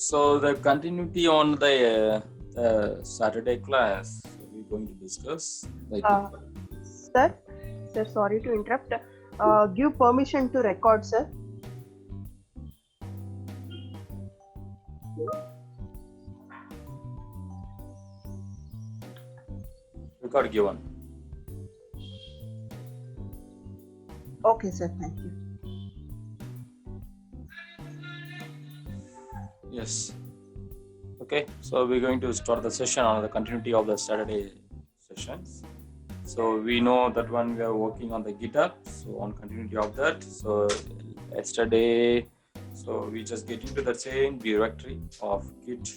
So the continuity on the Saturday class, we're going to discuss. Sir, sorry to interrupt. Give permission to record, sir. Record given. Okay, sir. Thank you. Yes. Okay. So we're going to start the session on the continuity of the Saturday sessions. So we know that one we are working on the GitHub. So on continuity of that. So yesterday, so we just get into the same directory of Git,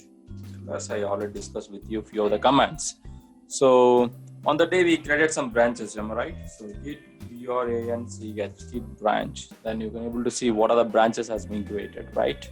as I already discussed with you a few of the commands. So on the day we created some branches, am I right? So Git branch, Git branch. Then you can able to see what are the branches has been created, right?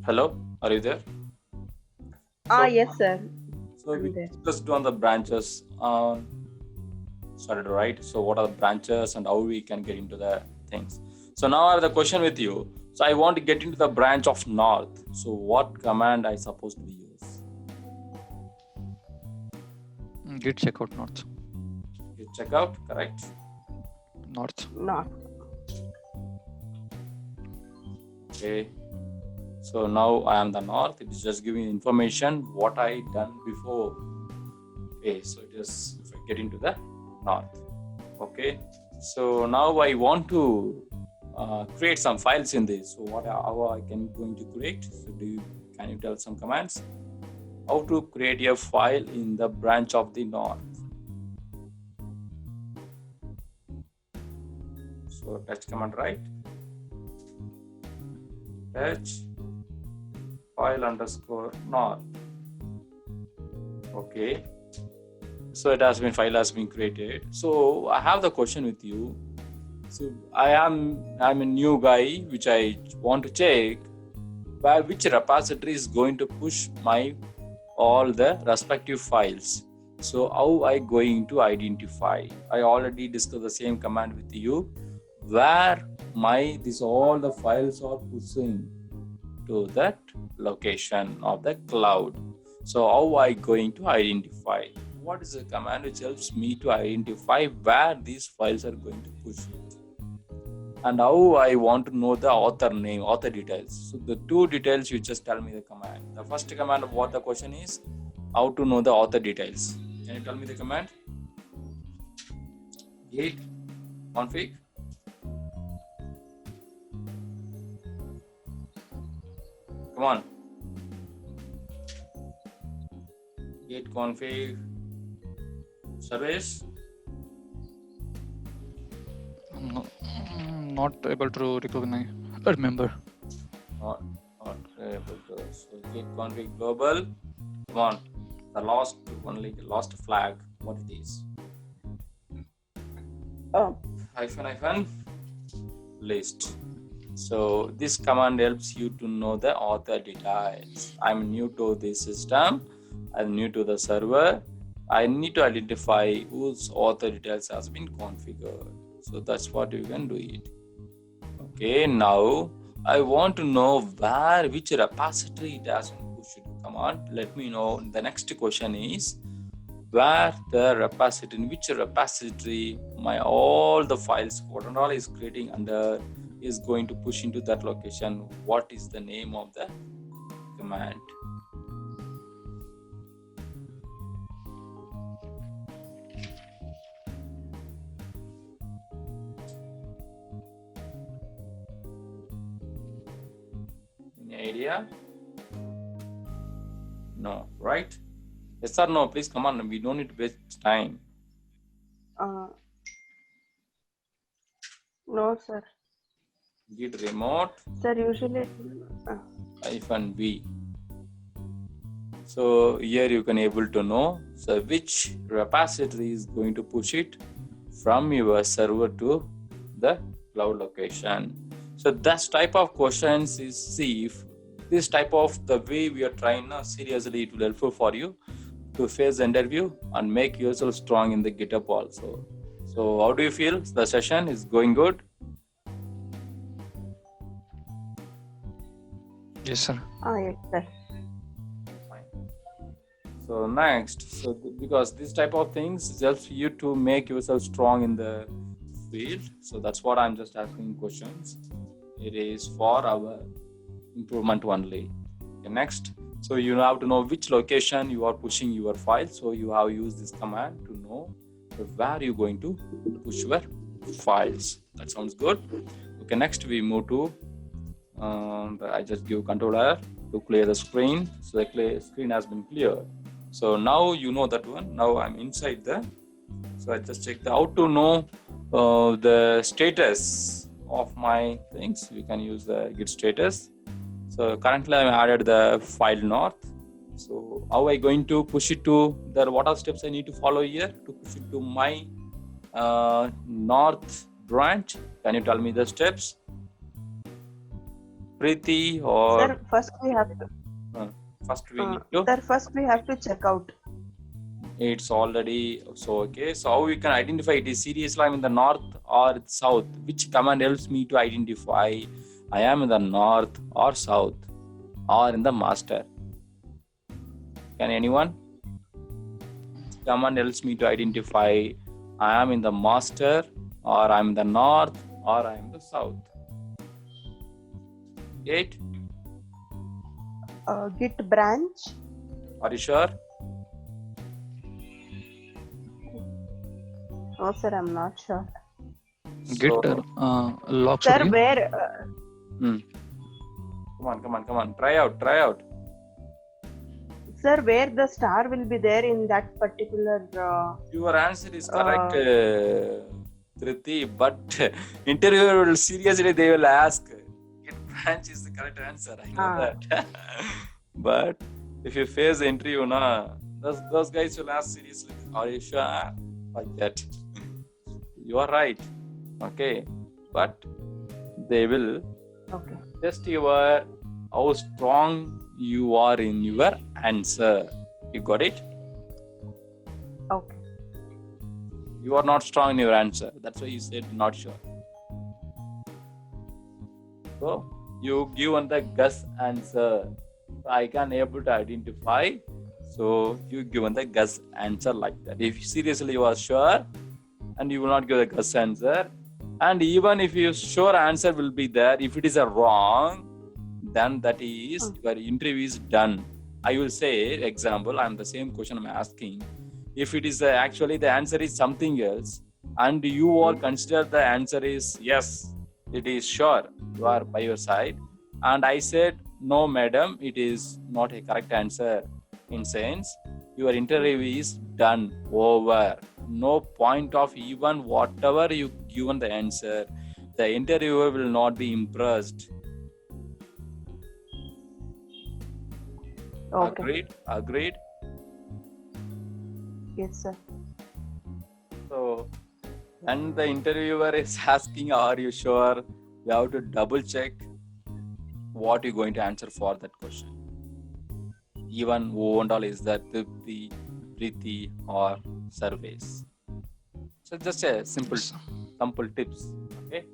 Hello, are you there? Yes, sir. So we discussed on the branches. Started, right? So what are the branches and how we can get into the things. So now I have the question with you. So I want to get into the branch of north. So what command I supposed to use? Git checkout north. Git checkout, correct? North. Okay. So now I am the north. It is just giving information what I done before. Okay. So it is if I get into the north. Okay. So now I want to create some files in this. So how I can going to create? So can you tell some commands? How to create a file in the branch of the north? So touch command, right? Touch file underscore north. Okay. So file has been created. So I have the question with you. So I'm a new guy, which I want to check which repository is going to push my all the respective files. So how I going to identify? I already discussed the same command with you, where all the files are pushing to that location of the cloud. So how I going to identify? What is the command which helps me to identify where these files are going to push it? And how I want to know the author name, author details. So the two details, you just tell me the command. The first command of what the question is, how to know the author details. Can you tell me the command? Git config. Come on. Git config service. Not able to remember. Not able to. So git config global. Come on. The lost flag. What it is? Hyphen list. So this command helps you to know the author details. I'm new to this system. I'm new to the server. I need to identify whose author details has been configured. So that's what you can do it. Okay, now I want to know which repository it has been pushed. Come on, let me know. The next question is where the repository, in which repository all the files, what and all is creating under is going to push into that location. What is the name of the command? Any idea? No, right? Yes or no? Please come on. We don't need to waste time. No, sir. Git remote. Sir, usually -v. So here you can able to know which repository is going to push it from your server to the cloud location. So this type of questions is, see, if this type of the way we are trying now, seriously it will helpful for you to face the interview and make yourself strong in the GitHub also. So how do you feel? The session is going good? Yes, sir. Yes, sir. So next, because this type of things helps you to make yourself strong in the field. So that's what I'm just asking questions. It is for our improvement only. Okay, next, so you have to know which location you are pushing your file. So you have used this command to know where you're going to push your files. That sounds good. Okay, next we move to, I just give controller to clear the screen. So the screen has been cleared. So now you know that one. Now I'm inside the, so I just check the how to know the status of my things. We can use the Git status. So currently I added the file north. So how I going to push it to the, what are steps I need to follow here to push it to my north branch? Can you tell me the steps? Preeti or? Sir, first we have to. First we need to. Sir, first we have to check out. It's already, so okay. So how we can identify it is seriously I'm in the north or south? Which command helps me to identify I am in the north or south or in the master? Can anyone? Command helps me to identify I am in the master or I'm in the north or I'm in the south. Git? Git branch. Are you sure? No, sir, I'm not sure. Git log should Sir, be. where? Come on. Try out. Sir, where the star will be there in that particular. Your answer is correct, Triti, but interviewer will seriously they will ask. Git branch is the correct answer. I know that. But if you face the interview, those guys will ask seriously. Are you sure? Like that. You are right. Okay, but they will test your how strong you are in your answer. You got it? Okay. You are not strong in your answer. That's why you said not sure. So you given the guess answer. I can able to identify. So you given the guess answer like that. If seriously you are sure, and you will not give the guess answer, and even if your sure answer will be there, if it is a wrong, then that is your interview is done. I will say example. I'm the same question I'm asking. If it is actually the answer is something else, and you all consider the answer is yes, it is sure, you are by your side, and I said no, madam, it is not a correct answer. In sense, your interview is done, over. No point of even whatever you given the answer. The interviewer will not be impressed. Okay. Agreed? Yes, sir. So when the interviewer is asking, are you sure? You have to double check what you're going to answer for that question. Even who and all is that the Preeti or surveys. So just a simple tips, okay?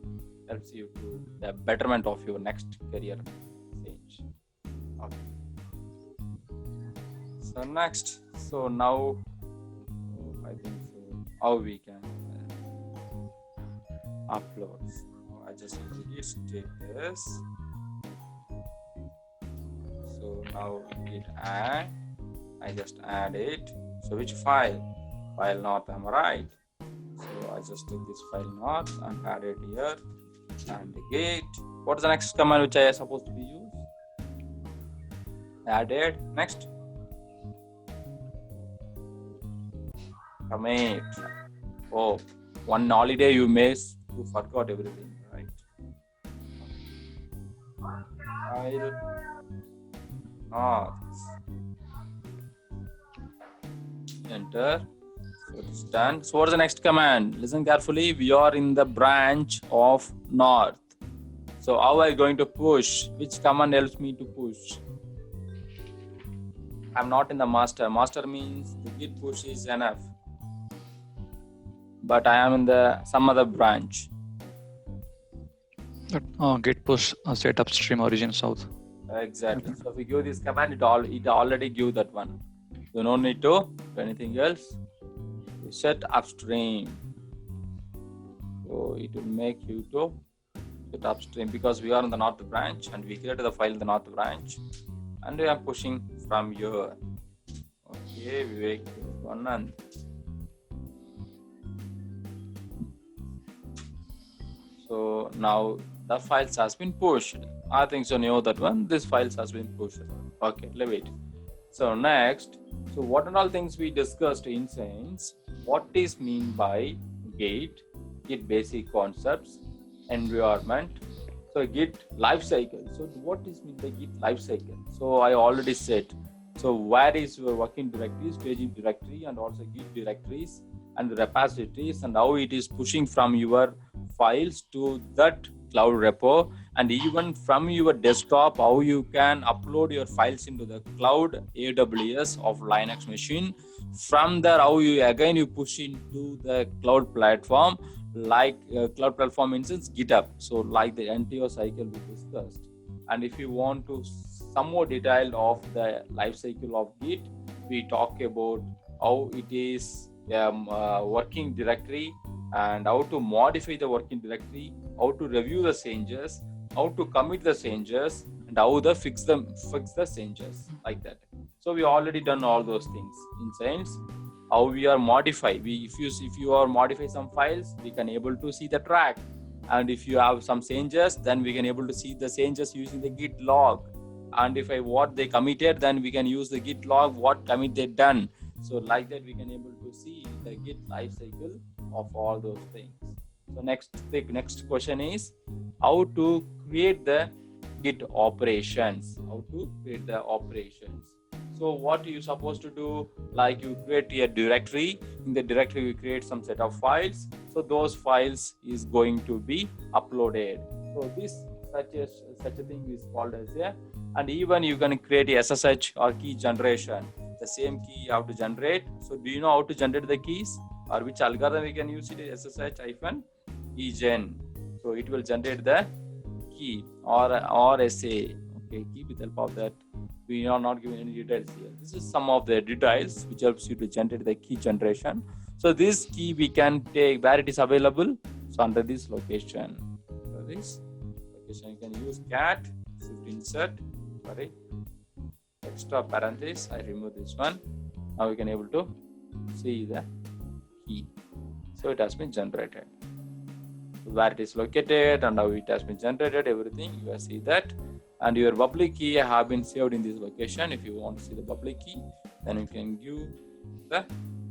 Helps you to the betterment of your next career change. Okay. So next, so now I think so how we can upload. I just Git status. So now Git add. I just add it. So which file? File north, am I right? So I just take this file north and add it here. And Git. What is the next command which I am supposed to be used? Added. Next. Commit. Oh, one holiday you missed. You forgot everything, right? File north. enter. So it's done. So what's the next command? Listen carefully. We are in the branch of north. So how are you going to push? Which command helps me to push? I'm not in the master. Master means the git push is enough. But I am in the some other branch. Git push set upstream origin south. Exactly. So if we give this command, it already give that one. You don't need to do anything else. You set upstream. So it will make you to set upstream because we are in the north branch and we created the file in the north branch and we are pushing from here. Okay, Vivek, Anand. So now the files has been pushed. I think so know that one. This files has been pushed. Okay, leave it. So next, so what are all things we discussed in sense? What is mean by Git, Git basic concepts, environment. So Git lifecycle. So what is mean by Git lifecycle? So I already said. So where is your working directory, staging directory, and also Git directories and the repositories, and how it is pushing from your files to that cloud repo, and even from your desktop, how you can upload your files into the cloud AWS of Linux machine. From there, how you push into the cloud platform, like cloud platform instance GitHub. So like the entire cycle we discussed. And if you want to some more detailed of the life cycle of Git, we talk about how it is working directory and how to modify the working directory, how to review the changes, how to commit the changes, and how to fix the changes, like that. So we already done all those things in sense how we are modify. If you are modify some files, we can able to see the track, and if you have some changes, then we can able to see the changes using the Git log. And if what they committed, then we can use the Git log what commit they done. So like that we can able to see the Git life cycle of all those things. So the next question is how to create the Git operations. How to create the operations. So what you supposed to do, like you create a directory. In the directory you create some set of files. So those files is going to be uploaded. So this such a thing is called as a, and even you can create a SSH or key generation. The same key you have to generate. So do you know how to generate the keys, or which algorithm we can use it? SSH-keygen. So it will generate the key or RSA. Okay, key with help of that. We are not giving any details here. This is some of the details which helps you to generate the key generation. So this key we can take where it is available. So under this location. So this location you can use cat shift insert. Sorry. Extra parenthesis. I remove this one. Now we can able to see the key. So it has been generated. So where it is located and how it has been generated, everything you will see that. And your public key have been saved in this location. If you want to see the public key, then you can give the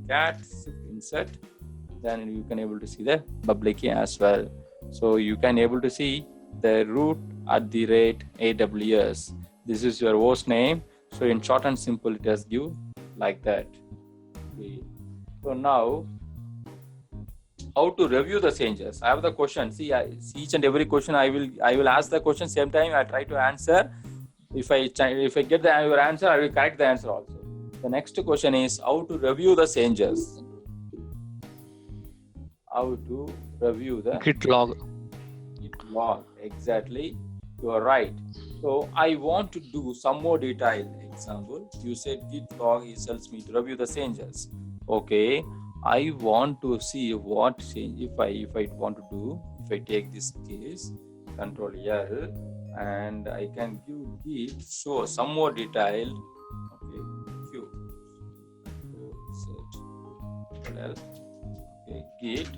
cat insert. Then you can able to see the public key as well. So you can able to see the root @AWS. This is your host name. So in short and simple, it has give like that. Okay. So now, how to review the changes? I have the question. See each and every question I will ask the question same time. I try to answer. If I get your answer, I will correct the answer also. The next question is how to review the changes. How to review the Git log. Git log. Exactly. You are right. So I want to do some more detailed example. You said Git log helps me to review the changes. Okay. I want to see what change if I want to do. If I take this case, Control L, and I can give Git show some more detail. Okay, Q. So Control L. Okay, Git.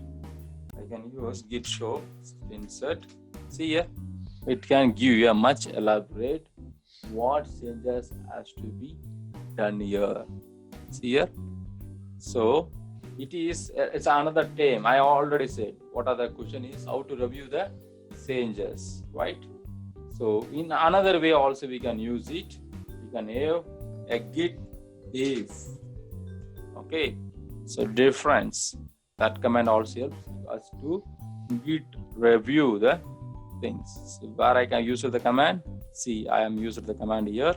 I can use Git show insert. See here, it can give you a much elaborate what changes has to be done here. See here. So it's another term. I already said what other question is how to review the changes, right? So in another way also we can use it. We can have a Git diff. Okay, so difference, that command also helps us to Git review the things. So where I can use the command, see I am using the command here,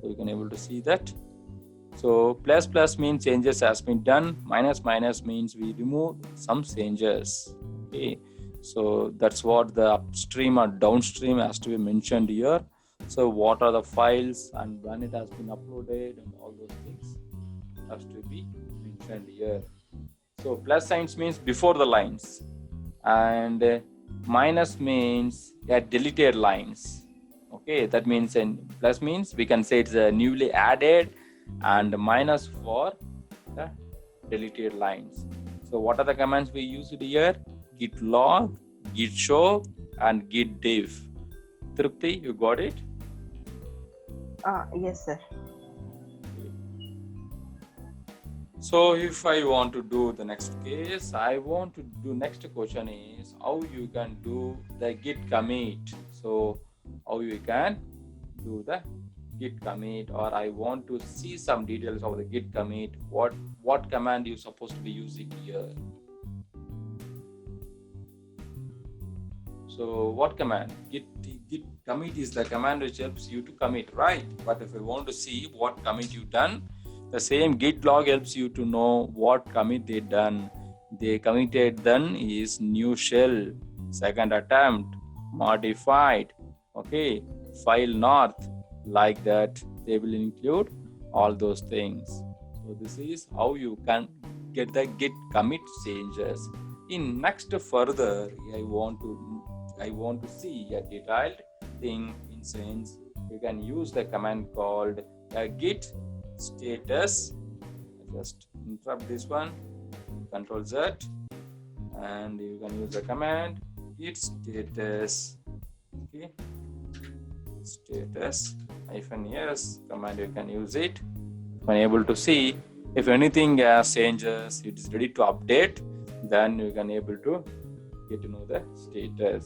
so you can able to see that. So plus plus means changes has been done, minus minus means we remove some changes. Okay, so that's what the upstream or downstream has to be mentioned here. So what are the files and when it has been uploaded and all those things has to be mentioned here. So plus signs means before the lines, and minus means deleted lines. Okay, that means plus means we can say it's newly added, and minus for the deleted lines. So what are the commands we used here? Git log, git show, and git diff. Trupti, you got it? Yes, sir. So if I want to do the next case, I want to do next question is how you can do the git commit. So how you can do the git commit, or I want to see some details of the git commit. What command you supposed to be using here? So what command? Git commit is the command which helps you to commit, right? But if I want to see what commit you done, the same git log helps you to know what commit they done. They committed done is new shell, second attempt, modified, okay, file north, like that. They will include all those things. So this is how you can get the git commit changes. In next further, I want to see a detailed thing. In sense, you can use the command called Git Status. Just interrupt this one, Control Z, and you can use the command Git Status. Okay, status -s command, you can use it. You can able to see if anything changes, it is ready to update, then you can able to get to know the status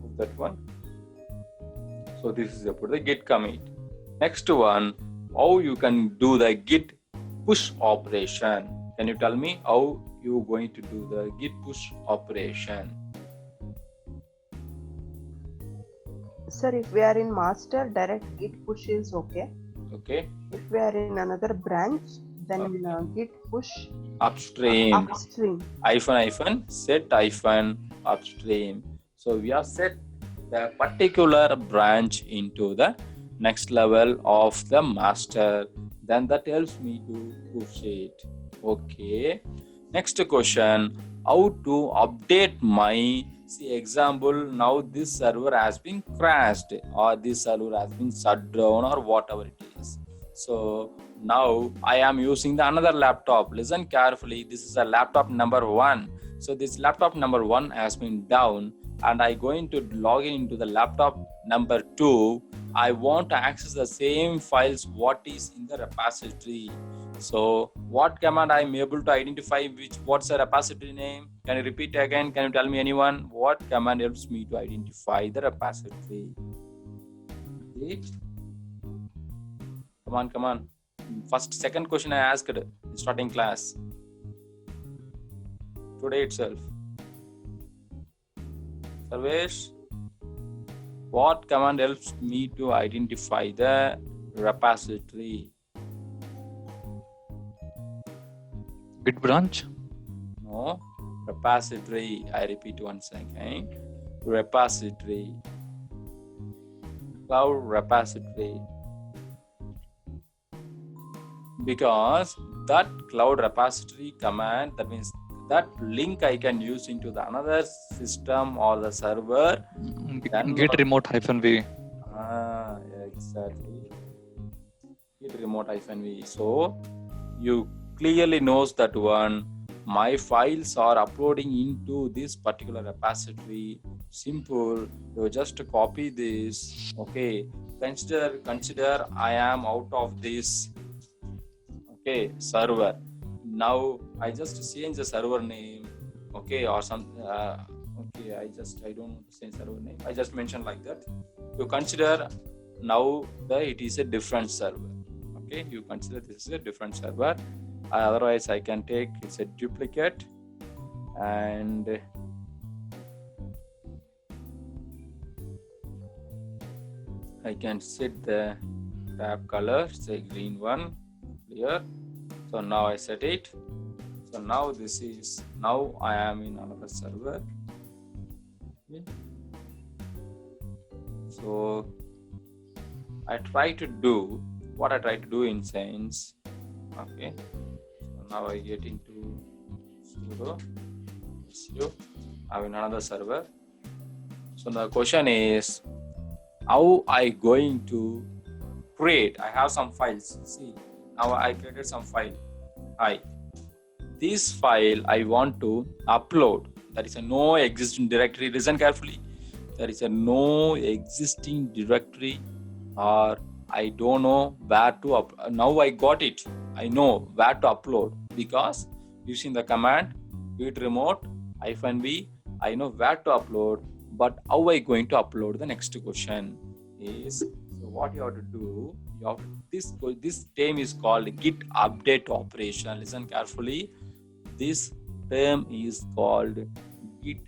of that one. So this is about the git commit. Next one, how you can do the git push operation. Can you tell me how you going to do the git push operation? Sir, if we are in master, direct git push is okay. Okay. If we are in another branch, then git push upstream. Hyphen Set upstream. So we have set the particular branch into the next level of the master. Then that helps me to push it. Okay. Next question, how to update my, see example, now this server has been crashed, or this server has been shut down, or whatever it is. So now I am using the another laptop. Listen carefully, this is a laptop number 1. So this laptop number 1 has been down, and I going to log in into the laptop number 2. I want to access the same files what is in the repository. So what command I am able to identify what's the repository name? Can you repeat again? Can you tell me anyone? What command helps me to identify the repository? Wait. Come on. Second question I asked starting class today itself. Sarvesh, what command helps me to identify the repository? Git branch? No, repository. I repeat once again. Repository. Cloud repository. Because that cloud repository command, that means that link I can use into the another system or the server. Git remote -v. Exactly. Git remote -v. So you clearly knows that one. My files are uploading into this particular repository. Simple. You just copy this. Okay. Consider I am out of this. Okay, server. Now I just change the server name. Okay, or some. Okay, I don't want to say server name. I just mentioned like that. You consider now that it is a different server. Okay, you consider this is a different server. Otherwise, I can take it's a duplicate, and I can set the tab color, say green one, clear. So now I set it. So now now I am in another server. Okay. So I try to do what I try to do in sense. Okay. So now I get into sudo. I'm in another server. So the question is, how I going to create? I have some files. See, now I created some file. This file I want to upload. There is a no existing directory. Listen carefully. There is a no existing directory, or I don't know where to upload. Now I got it. I know where to upload because using the command git remote -v, I know where to upload. But how I going to upload? The next question is, so what you have to do, this term is called Git update operation. Listen carefully. This term is called Git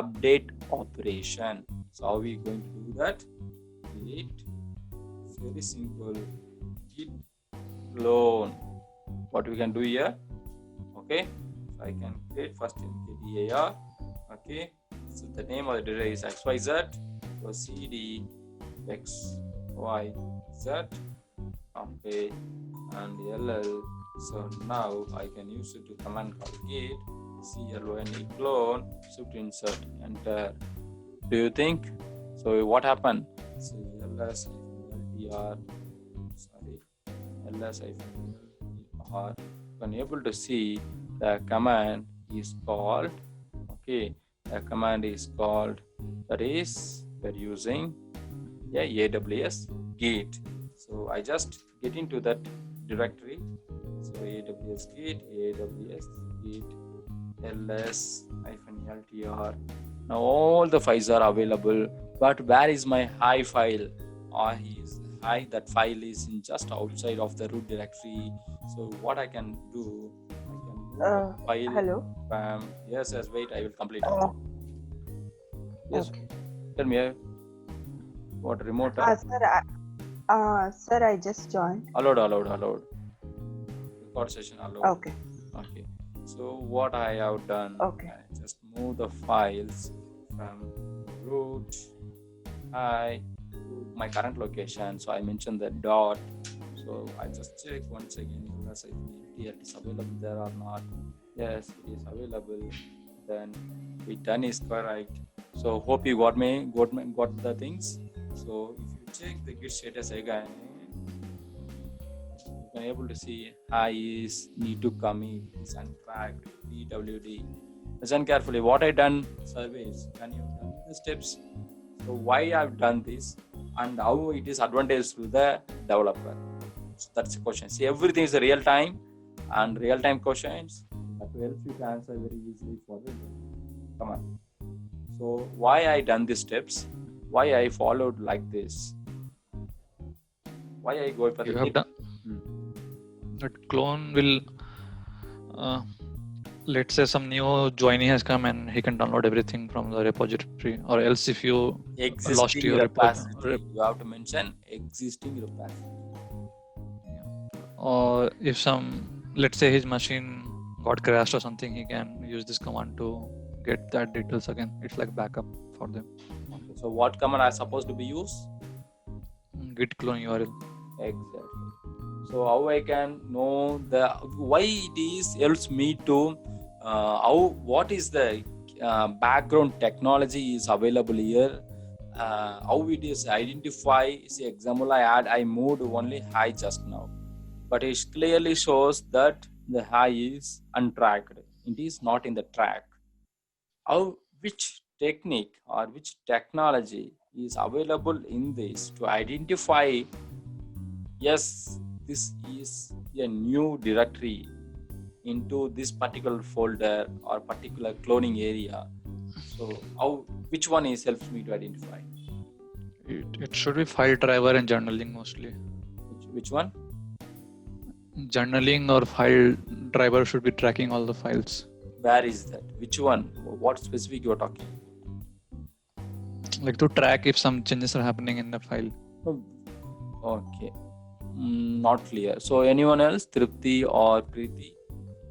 update operation. So how are we going to do that? It's very simple. Git clone. What we can do here? Okay, so I can create first in dir. Okay, so the name of the directory is xyz. So cd xyz. Okay, and ll. So now I can use it to command called git clone clone shift insert enter. Do you think? So what happened? So ls ltr, ls ltr. You can able to see the command is called. Okay, the command is called, that is we're using AWS Git. So I just get into that directory. So AWS Git ls-ltr. Now all the files are available, but where is my hi file? Or that file is in just outside of the root directory. So what I can do, I can file. Hello. Yes, wait, I will complete. Yes. Okay. Tell me what remote. Sir, I just joined. Allowed. Record session allowed. Okay. Okay. So what I have done, Okay. I just move the files from root to my current location. So I mentioned the dot. So I just check once again unless it is available there or not. Yes, it is available. Then it done is correct. So hope you got the things. So if you check the git status again, you can able to see is need to commit is untracked pwd. Listen carefully. What I done surveys. Can you tell me the steps? So why I've done this and how it is advantageous to the developer. So that's the question. See, everything is real time and real time questions that will help you to answer very easily for the come on. So why I done these steps? Why I followed like this? Why I go for You the have done that clone will let's say some new joinee has come and he can download everything from the repository, or else if you lost your repository, you have to mention existing repository. Or if let's say his machine got crashed or something, he can use this command to get that details again. It's like backup for them. Okay, so what command are supposed to be used? Git clone URL. Exactly. So how I can know why it is helps me to what is the background technology is available here, how it is identify. See, example I moved only high just now, but it clearly shows that the high is untracked. It is not in the track. Which technique or which technology is available in this to identify, yes, this is a new directory into this particular folder or particular cloning area. So which one helps me to identify? It should be file driver and journaling mostly. Which one? journaling or file driver should be tracking all the files. Where is that? Which one? What specific you are talking? Like to track if some changes are happening in the file. Okay. Not clear. So anyone else, Tripti or Preeti?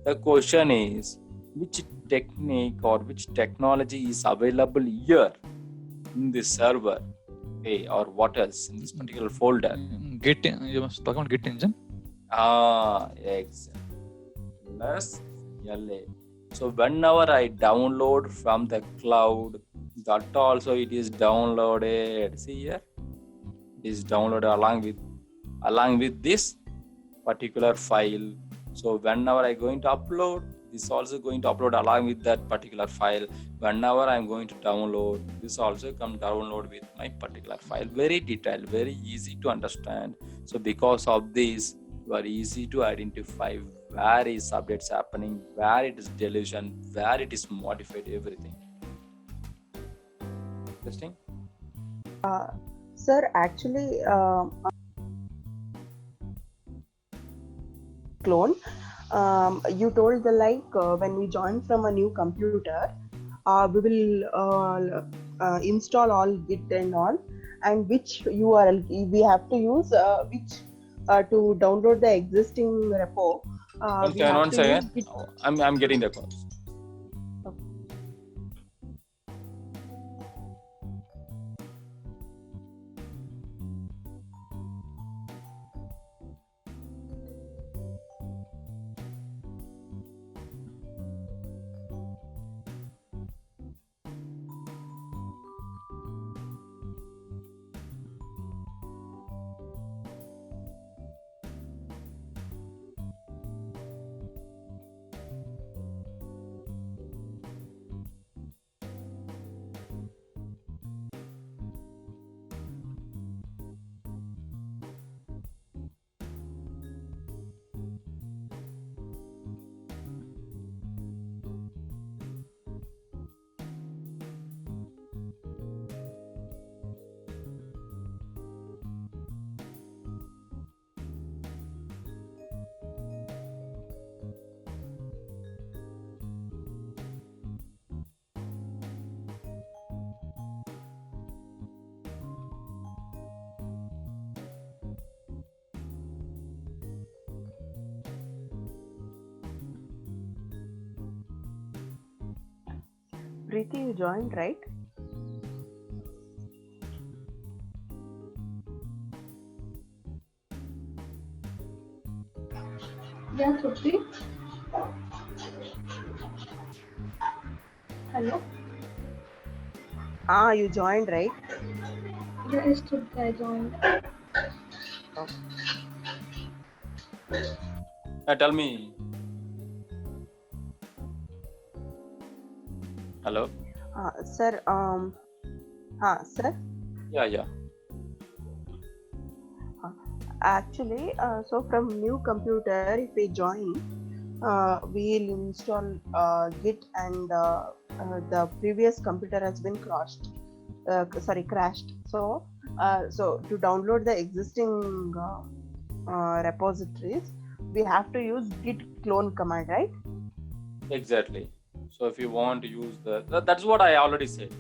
The question is, which technique or which technology is available here in this server? Okay, or what else in this particular folder? Git, you must talk about Git engine. Exactly. Plus LA. So whenever I download from the cloud, that also it is downloaded. See here, it is downloaded along with this particular file. So whenever I going to upload, this also going to upload along with that particular file. Whenever I'm going to download, this also come download with my particular file. Very detailed, very easy to understand. So because of this, you are easy to identify where is updates happening, where it is deletion, where it is modified, everything. Interesting? Sir, actually, clone. You told when we join from a new computer, we will install all Git and all, and which URL we have to use, which to download the existing repo. One second. I'm getting the calls. Preeti, you joined, right? Yeah, Trupti. Hello. You joined, right? Yeah, it's Trupti. I joined. Tell me. Hello. Sir. Sir. Yeah. Actually, so from new computer, if we join, we'll install Git, and the previous computer has been crashed. So to download the existing repositories, we have to use Git clone command, right? Exactly. So if you want to use that's what I already said.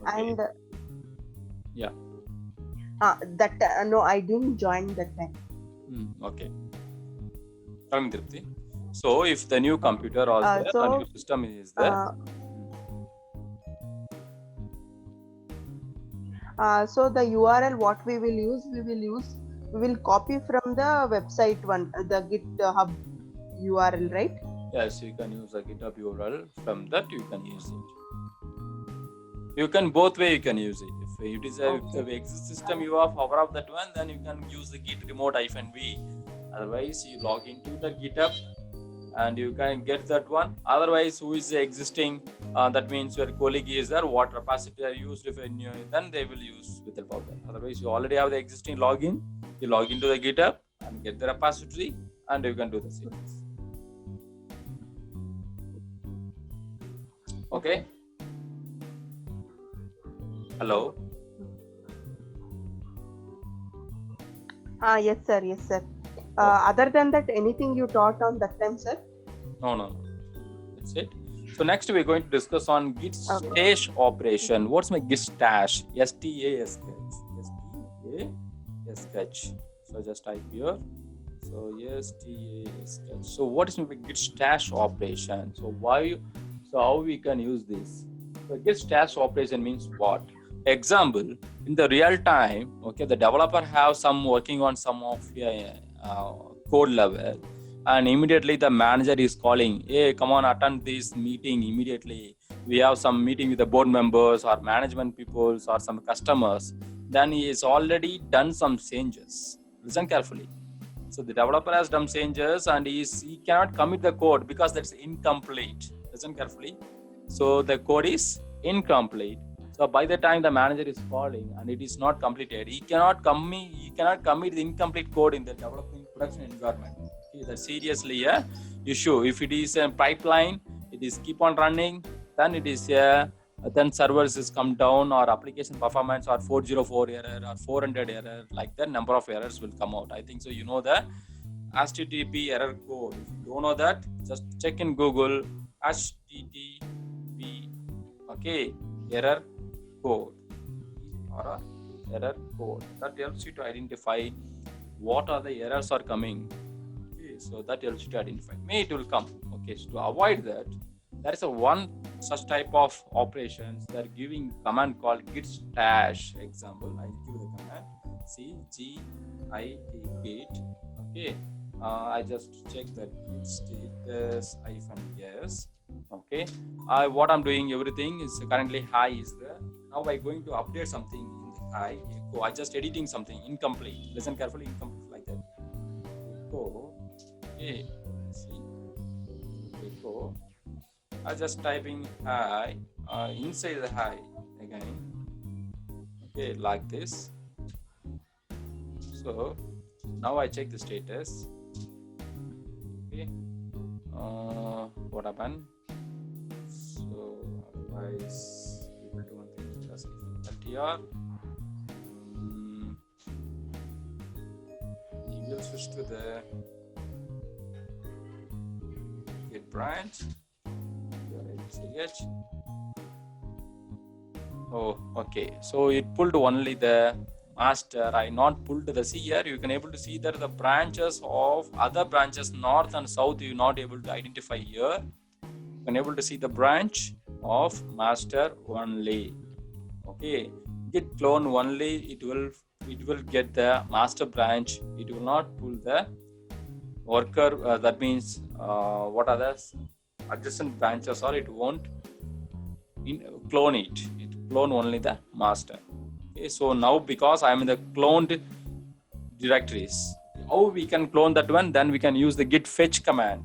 Okay. And yeah. No, I didn't join that time. Okay. Tell me, Tripti. So if the new computer or the new system is there. So the URL what we will copy from the website one, the GitHub URL, right? Yes, you can use a GitHub URL. From that you can use it. You can both way you can use it. If it is if the exit system you are power of that one, then you can use the git remote -v. Otherwise you log into the GitHub and you can get that one. Otherwise, who is the existing? That means your colleague is there. What repository are used? If then they will use with the power. Otherwise, you already have the existing login. You log into the GitHub and get the repository, and you can do the same. Okay. Hello. Yes, sir. Other than that, anything you taught on that time, sir? No. That's it. So next we're going to discuss on Git Okay. Stage Operation. What's my Git Stash? STAS. STAS. So just type here. So STAS. So what is my Git Stash Operation? So how we can use this? So Git Stash Operation means what? Example, in the real time, okay, the developer have some working on some of code level, and immediately the manager is calling, hey, come on, attend this meeting immediately. We have some meeting with the board members or management people or some customers. Then he is already done some changes. Listen carefully. So the developer has done changes and he cannot commit the code because that's incomplete. Listen carefully. So the code is incomplete. So by the time the manager is calling and it is not completed, he cannot commit the incomplete code in the developing production environment. Okay, that's seriously a issue. If it is a pipeline, it is keep on running, then it is then servers is come down or application performance or 404 error or 400 error, like that number of errors will come out. I think so. You know the HTTP error code. If you don't know that, just check in Google HTTP. Okay, error code or error code. That helps you to identify what are the errors are coming. Okay, so that helps you to identify. May it will come. Okay, so to avoid that, there is one such type of operations. They are giving command called git stash. Example, I give the command CGIT git. Okay, I just check that git status -yes. Okay, what I'm doing, everything is currently high is there. Now I'm going to update something in the high echo. I just editing something incomplete. Listen carefully, incomplete like that. Echo. Okay, see. Echo. I just typing high inside the high again. Okay, like this. So now I check the status. Okay. What happened? So otherwise we will do one thing. Just LTR. We will switch to the Git branch. Oh, okay. So it pulled only the master. I not pulled the C here. You can able to see that the branches of other branches north and south you not able to identify here. You can able to see the branch of master only. Okay. Git clone only. It will get the master branch. It will not pull the worker. That means what others? Adjacent branches, or it won't clone it. It clone only the master. Okay, so now because I am in the cloned directories, how we can clone that one? Then we can use the git fetch command.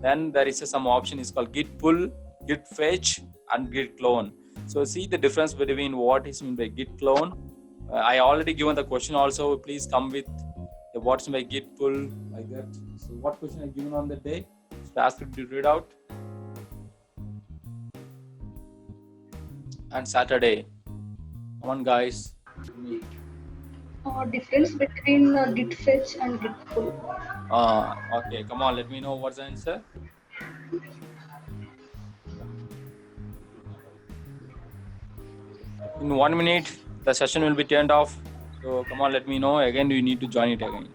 Then there is some option is called git pull, git fetch, and git clone. So see the difference between what is meant by git clone. I already given the question also. Please come with the what's my git pull like that. So what question I given on the day? Just ask you to read out. And Saturday. Come on, guys. Difference between git fetch and git pull. Okay. Come on. Let me know what's the answer. In 1 minute, the session will be turned off. So come on, let me know. Again, you need to join it again.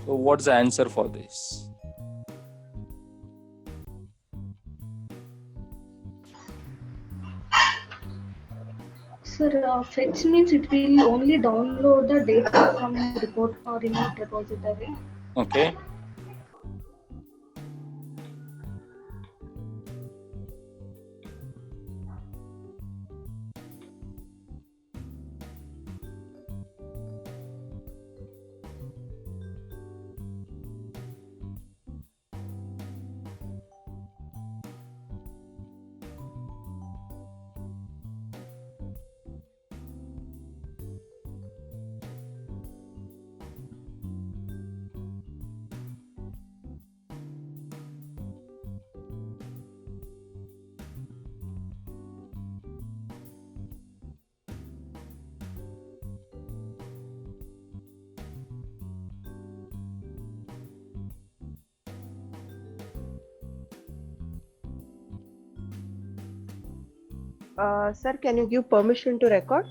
So what's the answer for this? Sir, fetch means it will only download the data from report or remote repository. Okay. Sir, can you give permission to record?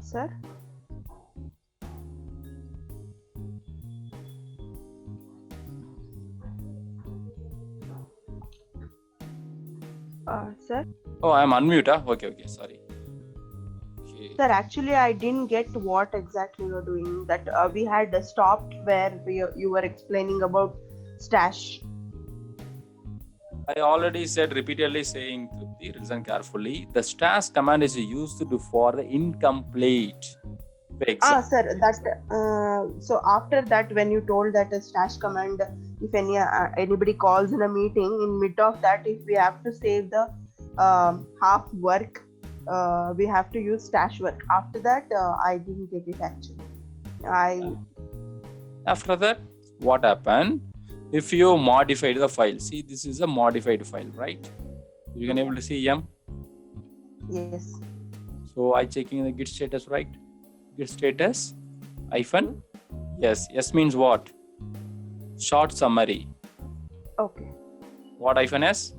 Sir? Sir? Oh, I'm unmute. Okay, sorry. Okay. Sir, actually, I didn't get what exactly you're doing. That we had stopped where you were explaining about stash. I already said repeatedly saying, listen carefully, the stash command is used for the incomplete. Sir, that so after that, when you told that a stash command, if anybody calls in a meeting, in mid of that, if we have to save the half work, we have to use stash work. After that, I didn't get it actually. After that, what happened? If you modified the file, see, this is a modified file, right? You can able to see M. Yes. So I checking the Git status, right? Git status hyphen. Yes. Yes means what? Short summary. Okay. What hyphen S?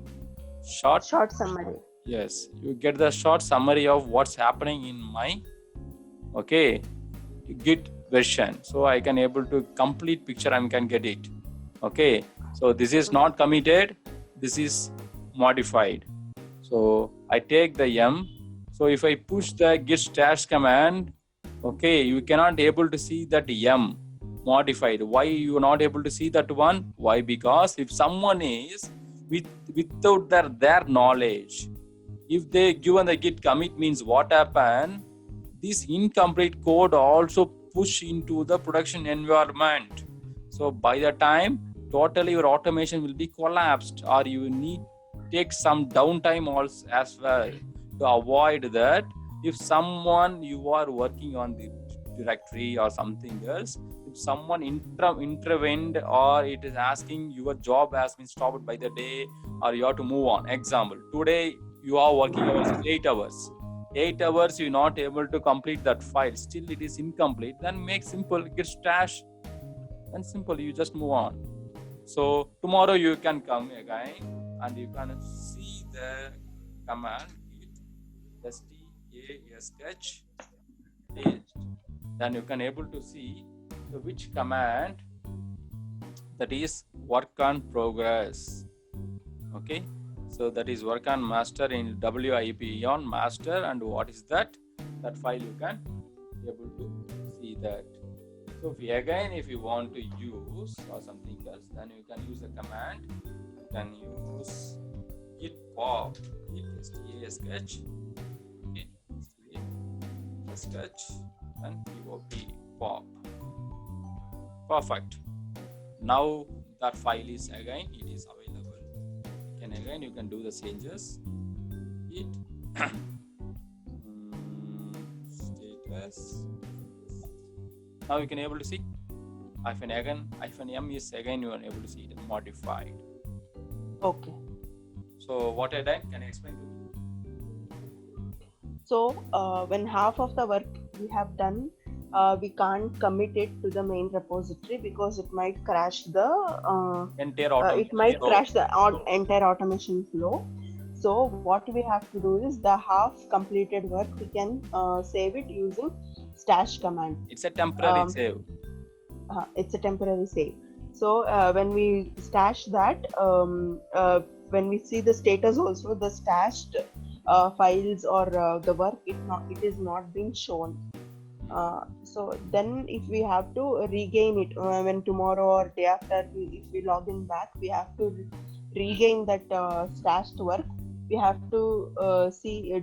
Short summary. Yes. You get the short summary of what's happening in my Git version. So I can able to complete picture. I can get it. Okay. So this is not committed. This is modified. So I take the M. So if I push the git stash command, you cannot able to see that M modified. Why you are not able to see that one? Why? Because if someone is without their knowledge, if they given the git commit, means what happen? This incomplete code also push into the production environment. So by the time totally your automation will be collapsed, or you need take some downtime also as well to avoid that. If someone you are working on the directory or something else, if someone intervened, or it is asking your job has been stopped by the day, or you have to move on. Example, today you are working hours 8 hours. 8 hours you're not able to complete that file, still it is incomplete, then make simple git stash and simple, you just move on. So tomorrow you can come again and you can see the command git stash paste. Then you can able to see which command that is work on progress. Okay, so that is work on master in WIP on master, and what is that file you can able to see that. So if you want to use or something else, then you can use a command. You can use git pop, git stash, and pop. Perfect. Now that file is again, it is available. You can do the changes. Git status. Now you can able to see -m is again you are able to see it modified. Okay. So what I done, can I explain to you? So when half of the work we have done, we can't commit it to the main repository because it might crash the Entire automation. it might flow. crash the entire automation flow. So what we have to do is the half completed work we can save it using stash command. It's a temporary Um, save. It's a temporary save. So when we stash that, when we see the status also, the stashed files or the work, it is not being shown. So then if we have to regain it when tomorrow or day after, if we log in back, we have to regain that stashed work. We have to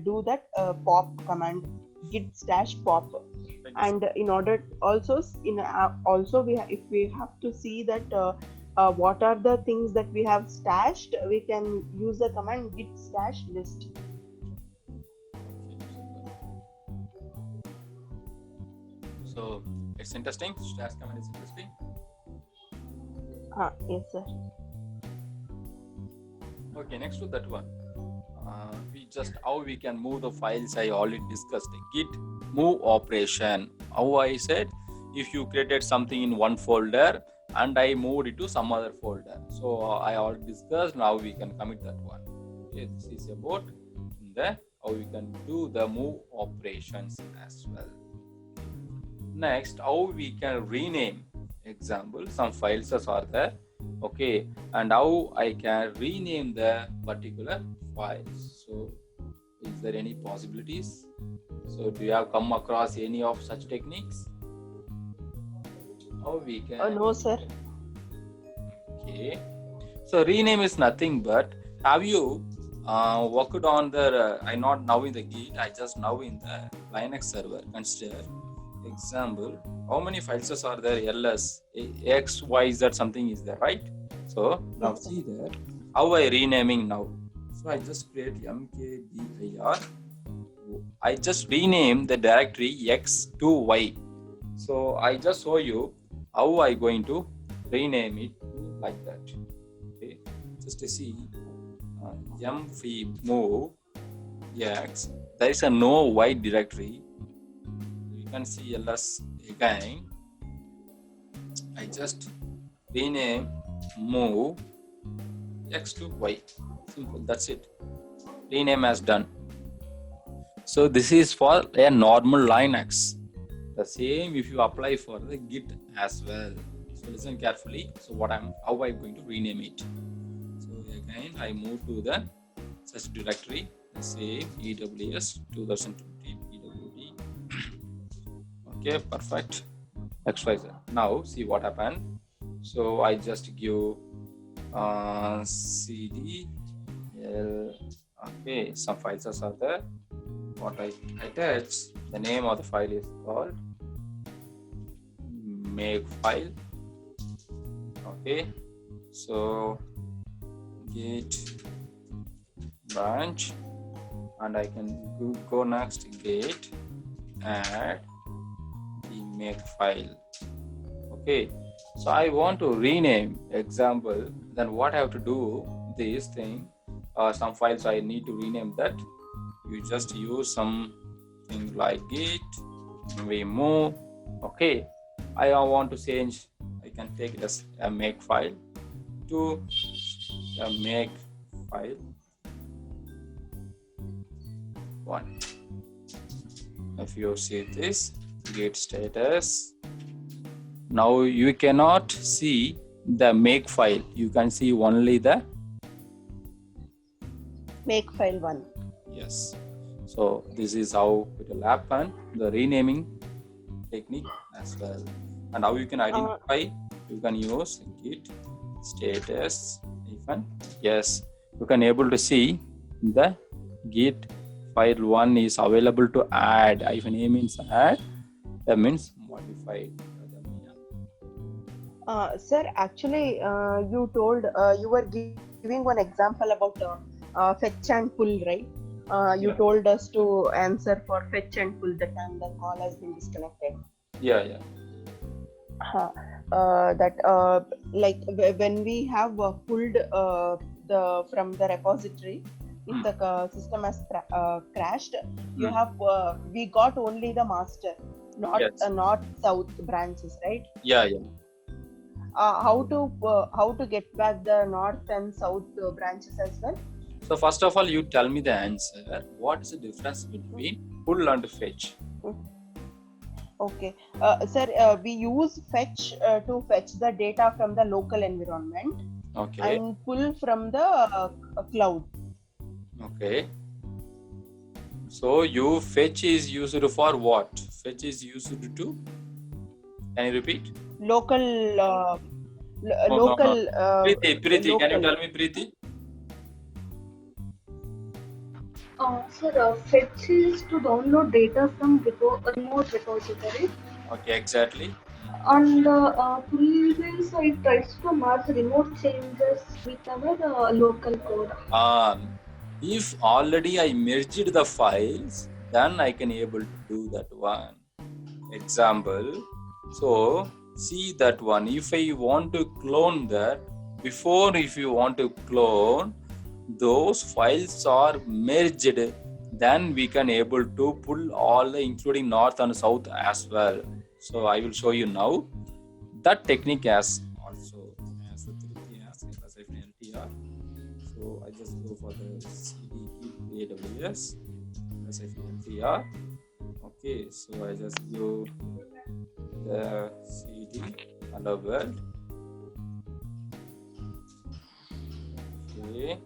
do that pop command, git stash pop. And in order also if we have to see that what are the things that we have stashed, we can use the command git stash list. So it's interesting. Stash command is interesting. Yes sir. Okay, next to that one, we just how we can move the files. I already discussed Git move operation. How I said, if you created something in one folder and I moved it to some other folder. So I already discussed. Now we can commit that one. Okay, this is about the how we can do the move operations as well. Next, how we can rename. Example, some files are there. Okay, and how I can rename the particular files. So is there any possibilities? So do you have come across any of such techniques? How we can? No sir. Okay, so rename is nothing but, have you worked on the I not now in the Git, I just now in the Linux server. Consider example, how many files are there? ls x y z something is there, right? So now see that how I renaming now. So I just create mkdir. I just rename the directory x to y. So I just show you how I going to rename it like that. Okay, just to see move x. There is a no y directory. You can see ls again. I just rename move x to y. Simple. That's it. Rename as done. So this is for a normal Linux. The same if you apply for the Git as well. So listen carefully. So how I'm going to rename it. So again I move to the such directory. Say EWS 2020 PWD. Okay, perfect. XYZ. Now see what happened. So I just give cd l. Okay, some files are there. What I attach, the name of the file is called make file. Okay, so git branch, and I can go next git add the make file. Okay, so I want to rename example. Then what I have to do this thing, some files I need to rename that. You just use something like git we move. Okay, I want to change. I can take it as a make file to a make file one. If you see this git status, now you cannot see the make file. You can see only the Make file one. yes. So this is how it will happen, the renaming technique as well. And how you can identify, you can use git status even. Yes, you can able to see the git file one is available to add. If a means add, that means modified. Sir, actually you told you were giving one example about fetch and pull, right? You told us to answer for fetch and pull the time the call has been disconnected. Yeah. Like when we have pulled from the repository, if the system has crashed, you have we got only the master. not Yes. north south branches, right? Yeah, yeah. How to get back the north and south branches as well? So first of all, you tell me the answer. What is the difference between pull and fetch? Okay, sir, we use fetch to fetch the data from the local environment Okay. and pull from the cloud. Okay. So you fetch is used for what? Fetch is used to. Can you repeat? Local, No, no, no. local, Preeti, can you local. tell me, Preeti? Sir, fetch is to download data from remote repositories, Okay, exactly. and pull means it tries to merge remote changes with our local code. If already I merged the files, then I can able to do that one. Example. So see that one. If I want to clone that, before if you want to clone, those files are merged, then we can able to pull all the including north and south as well. So I will show you now that technique as also as the 3T as if LTR. So I just go for the CD Git AWS as if LTR. Okay, so I just go the CD hello world. Okay,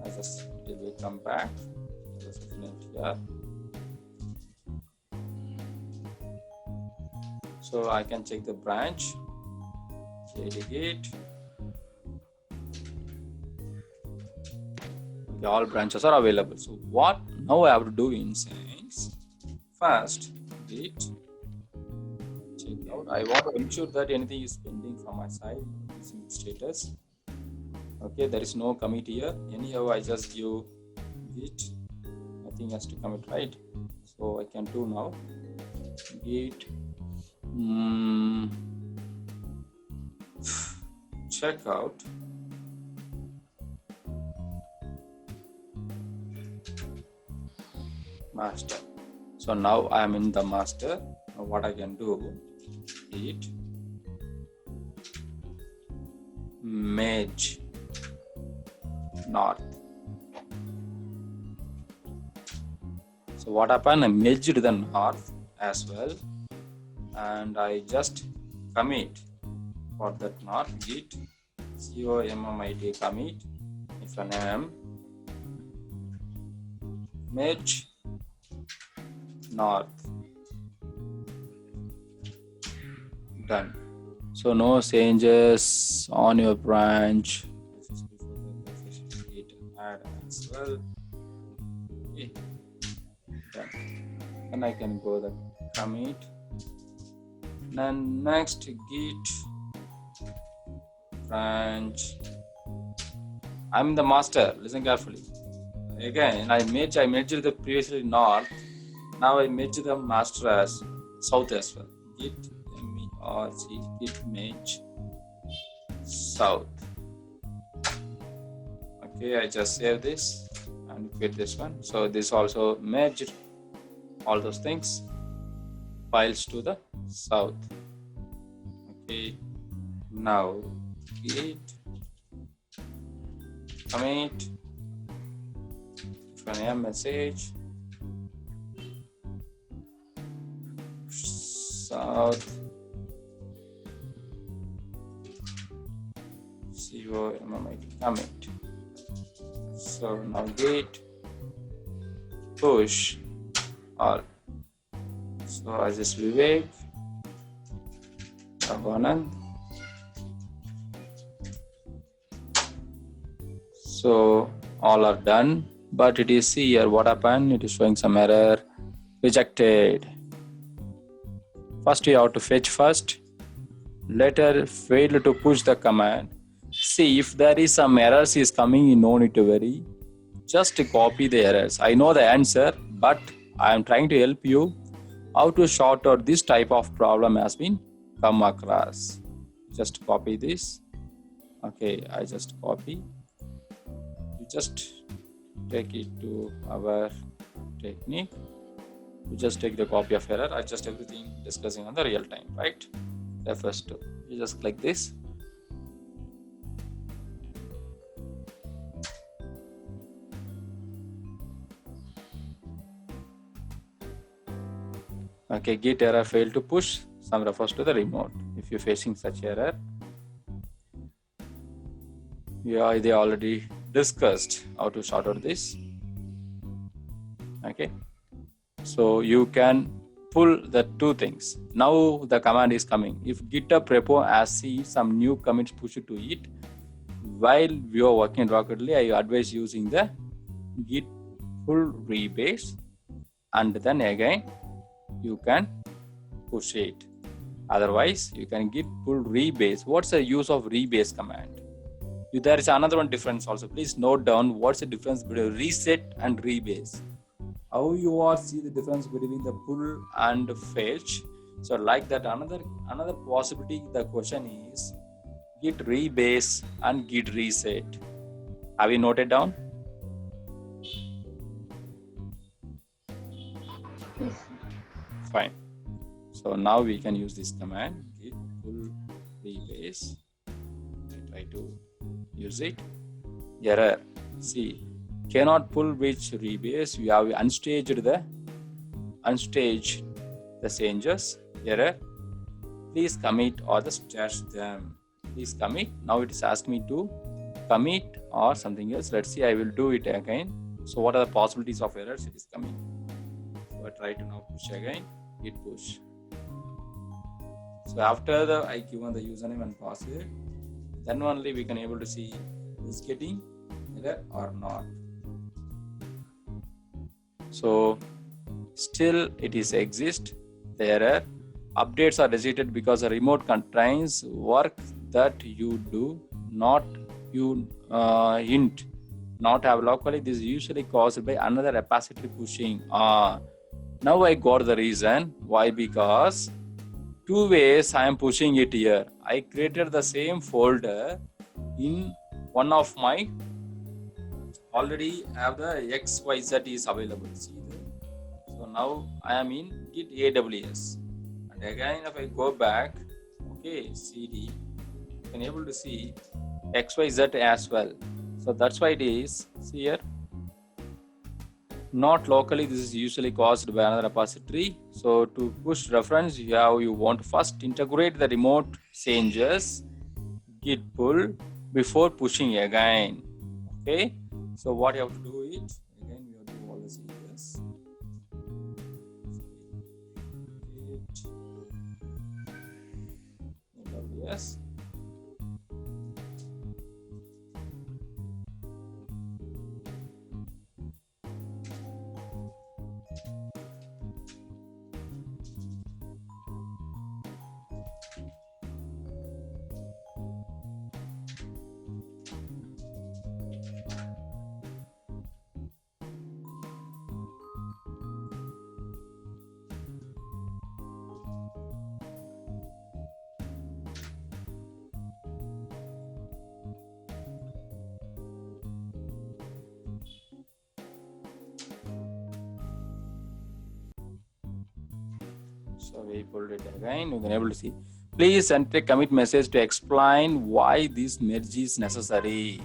I just will come back. LTR. So I can check the branch. CD Git. Okay, all branches are available. So what now I have to do in settings? First, Git check out. I want to ensure that anything is pending from my side using status. Okay, there is no commit here. Anyhow, I just give Git. Nothing has to commit, right? So I can do now. Git check out. Master. So now I am in the master. Now what I can do, Git merge north. So what happened? I merged the north as well, and I just commit for that north. Git commit commit if an name merge north. Done. So no changes on your branch. Add as well. Okay. Done. Then I can go the commit. Then next Git branch. I'm the master. Listen carefully. Again, I merged the previously north. Now I merge the master as south as well. Git merge Git merge south. Okay, I just save this and quit this one. So this also merged all those things, files to the south. Okay, now Git commit from message south commit. So now Git push all. So I just Vivek Raghunandan. So all are done, but it is here what happened, it is showing some error, rejected. First you have to fetch first, later fail to push the command. See if there is some errors is coming, you no need to worry, just copy the errors. I know the answer, but I am trying to help you how to sort out this type of problem has been come across. Just copy this. Okay, I just copy. You just take it to our technique. You just take the copy of error, adjust everything discussing on the real time, right? Refers to, you just click this. Okay, git error failed to push, some refers to the remote. If you're facing such error, yeah, they already discussed how to sort out this. Okay, so you can pull the two things. Now the command is coming. If GitHub repo has seen some new commits pushed to it, while we are working rapidly, I advise using the git pull rebase, and then again you can push it. Otherwise, you can git pull rebase. What's the use of rebase command? There is another one difference also. Please note down what's the difference between reset and rebase. How you all see the difference between the pull and fetch. So like that, another possibility, the question is git rebase and git reset. Have you noted down? Yes. Fine. So now we can use this command git pull rebase. I try to use it. Error. See, cannot pull which rebase. We have unstaged the changes. Error. Please commit or the stash them. Please commit. Now it is asking me to commit or something else. Let's see. I will do it again. So what are the possibilities of errors? It is coming. So I try to now push again. Git push. So after I given the username and password, then only we can able to see is getting error or not. So still it is exist the error. Updates are rejected because the remote contains work that you do not hint not have locally. This is usually caused by another repository pushing. Now I got the reason why, because two ways I am pushing it here. I created the same folder in one of my already have the XYZ is available. See there. So now I am in Git AWS. And again, if I go back, okay, CD, you can able to see XYZ as well. So that's why it is, see here, not locally. This is usually caused by another repository. So to push reference, you want to first integrate the remote changes, git pull before pushing again. Okay. So what you have to do it again. We have to do all the changes. Yes. So we pulled it again. You can able to see. Please enter a commit message to explain why this merge is necessary.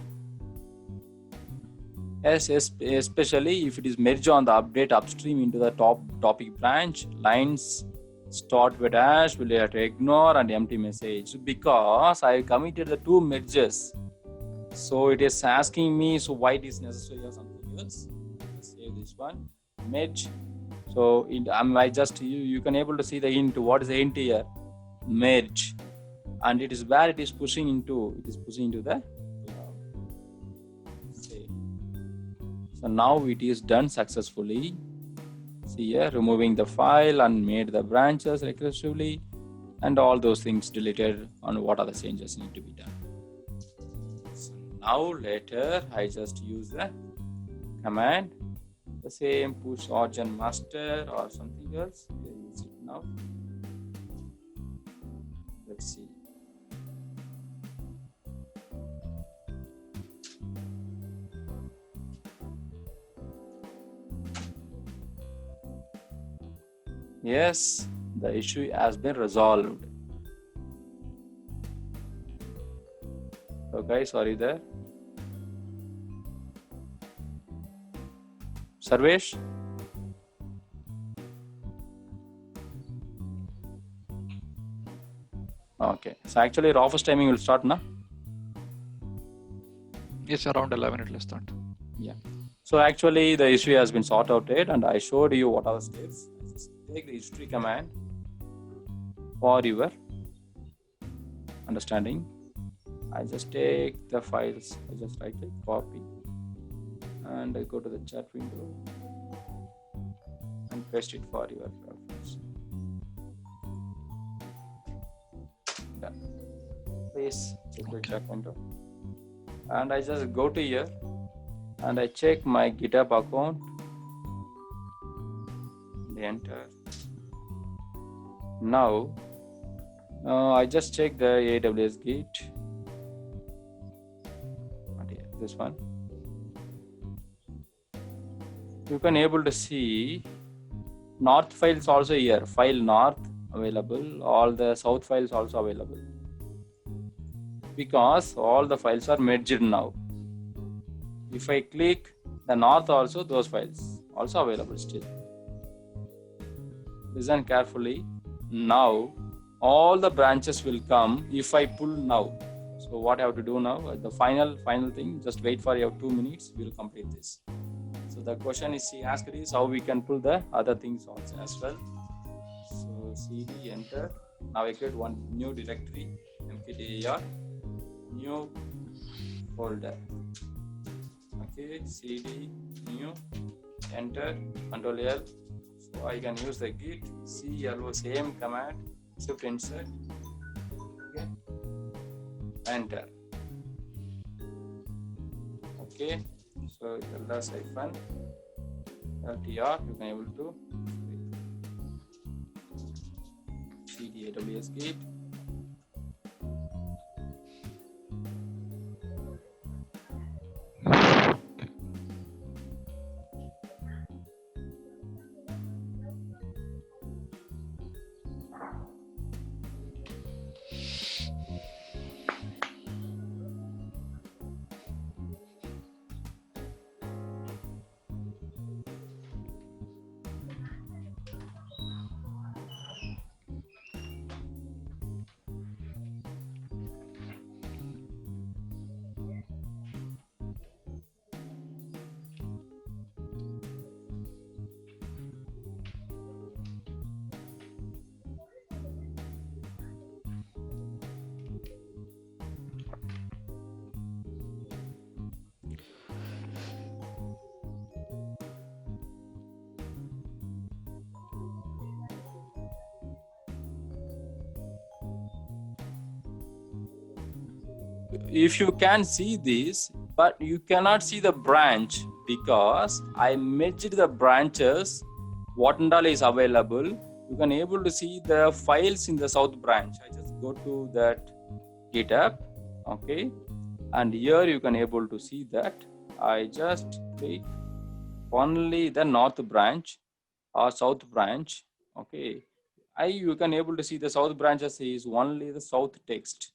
Yes, especially if it is merged on the update upstream into the topic branch. Lines start with dash will have to ignore and empty message because I committed the two merges. So it is asking me, so why it is necessary or something else. Let's save this one. Merge. So I just you can able to see the hint. What is the hint here? Merge, and it is where it is pushing into. It is pushing into the save. So now it is done successfully. See here, removing the file and made the branches recursively, and all those things deleted. On what other changes need to be done. So now later I just use the command. The same push origin master or something else. We use it now. Let's see. Yes, the issue has been resolved. So guys, are you there? Sarvesh? Okay, so actually Rofus timing will start now. Yes, around 11 it will start. Yeah. So actually the issue has been sorted out, and I showed you what are the steps. Just take the history command for your understanding. I just take the files, I just right click, copy, and I go to the chat window and paste it for your reference. Done. Please check the chat window. And I just go to here and I check my GitHub account. Enter. Now I just check the AWS Git. This one. You can able to see north files also here. File north available. All the south files also available. Because all the files are merged now. If I click the north also, those files also available still. Listen carefully. Now all the branches will come if I pull now. So what I have to do now, the final thing, just wait for your 2 minutes, we'll complete this. So the question is she asked is how we can pull the other things also as well. So cd enter. Now I create one new directory, mkdir, new folder. Okay, cd new, enter, Control L. So I can use the git clo, same command, shift insert. Okay, enter. Okay, so ls hyphen ltr, you can able to cd aws git. If you can see this, but you cannot see the branch because I merged the branches. What and all is available, you can able to see the files in the south branch. I just go to that GitHub, okay, and here you can able to see that I just click only the north branch or south branch. Okay, you can able to see the south branches is only the south text.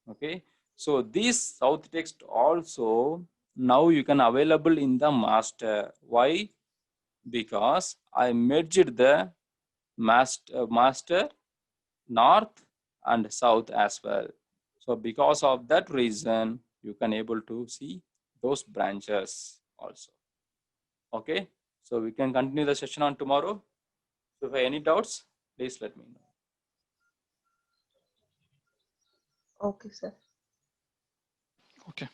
Okay, so this south text also now you can available in the master. Why? Because I merged the master north and south as well. So because of that reason, you can able to see those branches also. Okay, so we can continue the session on tomorrow. So if you have any doubts, please let me know. Okay, sir. Okay.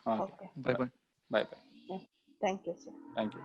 Okay. Okay. Bye bye. Bye bye. Thank you, sir. Thank you.